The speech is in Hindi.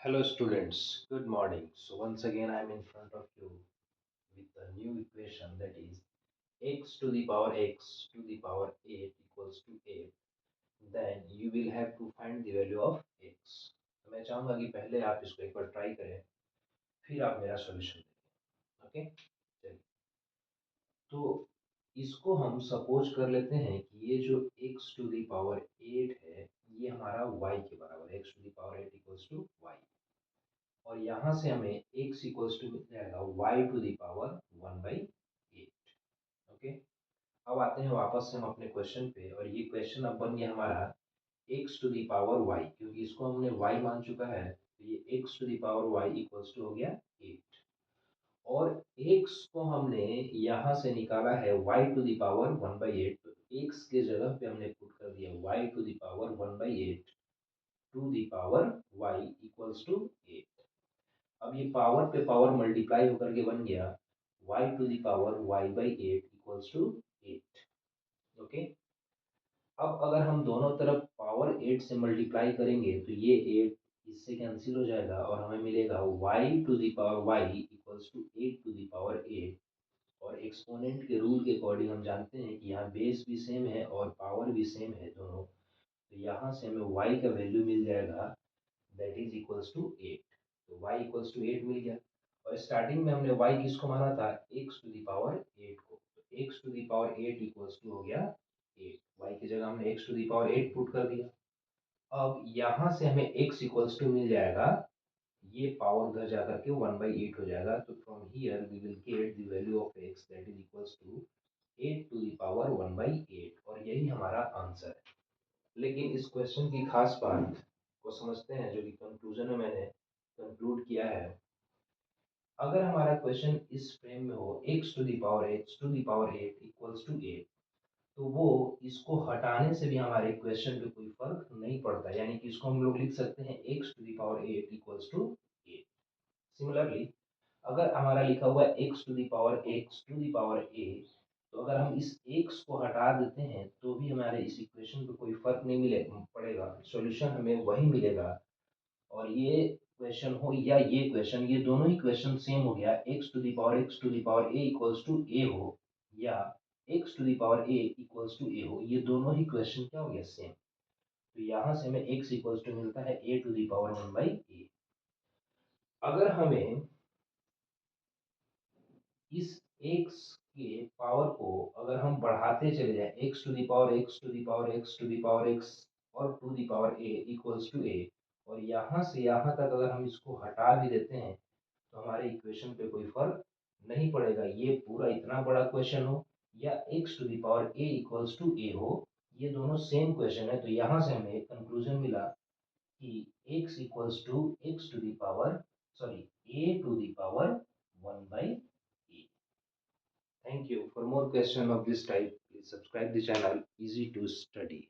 Hello students, good morning. So once again I am in front of you with a new equation, that is x to the power x to the power 8 equals to 8. Then you will have to find the value of x. तो मैं चाहूंगा कि पहले आप इसको एक बार ट्राई करें, फिर आप मेरा सॉल्यूशन देखें। ओके, चलिए। तो इसको हम सपोज कर लेते हैं कि ये जो x टू द पावर 8 है, ये हमारा y के बराबर है। x to the power 8 equals to y, और यहाँ से हमें x इक्वल्स टू मिल जाएगा y to the power 1/8। Okay, अब आते हैं वापस से हम अपने क्वेश्चन पे, और ये क्वेश्चन अब बन गया हमारा x to the power y, क्योंकि इसको हमने y मान चुका है, तो ये x to the power y equals to हो गया 8। और x को हमने यहाँ से निकाला है y टू द पावर 1/8, तो x के जगह पे हमने पुट कर दिया y to the power 1/8 to the power y equals to 8। अब ये पावर पे पावर मल्टीप्लाई होकर के बन गया y to the power y/8 equals to 8। Okay, अब अगर हम दोनों तरफ पावर 8 से मल्टीप्लाई करेंगे तो ये 8 इससे कैंसिल हो जाएगा, और हमें मिलेगा y to the power y equals to 8 to the power 8। और एक्सपोनेंट के रूल के अकॉर्डिंग हम जानते हैं कि यहाँ बेस भी सेम है और पावर भी सेम है दोनों, तो यहाँ से हमें y का वैल्यू मिल जाएगा, दैट इज इक्वल्स टू 8। तो y इक्वल्स टू 8 मिल गया। और स्टार्टिंग में हमने y किसको माना था, x टू द पावर 8 को, तो x to the power 8 equals to हो गया 8। y की जगह हमने x to the power 8 put कर दिया। अब यहाँ से हमें x इक्वल्स टू मिल जाएगा, ये पावर उधर जाकर के 1/8 हो जाएगा, तो from here we will get the value of x, that is equals to 8 to the power 1/8, और यही हमारा आंसर है। लेकिन इस क्वेश्चन की खास बात को समझते हैं, जो कि कंक्लूजन में मैंने कंक्लूड किया है। अगर हमारा क्वेश्चन इस फ्रेम में हो x to the power x to the power 8 equals to 8, तो वो इसको हटाने से भी हमारे क्वेश्चन पे कोई फर्क नहीं पड़ता, यानी कि इसको हम लोग लिख सकते हैं x to the power 8 equals to 8। Similarly, अगर हमारा लिखा हुआ है x to the power x to the power a, तो अगर हम इस x को हटा देते हैं तो भी हमारे इस इक्वेशन पे कोई फर्क नहीं मिले पड़ेगा, सॉल्यूशन हमें वही मिलेगा। और ये क्वेश्चन हो या ये क्वेश्चन, ये दोनों ही क्वेश्चन सेम हो गया, x to the power x to the power a equals to a हो, या x to the power a equals to a हो, ये दोनों ही क्वेश्चन क्या हो गया, सेम। तो यहाँ से हमें x इक्वल्स टू मिलता है a to the power 1/a। अगर हमें इस x के पावर को अगर हम बढ़ाते चले जाएं, x to the power x to the power x to the power x और to the power a equals to a, और यहाँ से यहाँ तक अगर हम इसको हटा भी देते हैं तो हमारे इक्वेशन पे कोई फर्क नहीं पड़ेगा, ये पूरा इतना बड़ा क्वेश्चन हो या x to the power a equals to a हो, ये दोनों सेम क्वेश्चन है। तो यहाँ से हमें कंक्लूजन मिला कि x equals to x to the power sorry a to the power 1/8। Thank you. For more questions of this type, please subscribe the channel Easy to Study.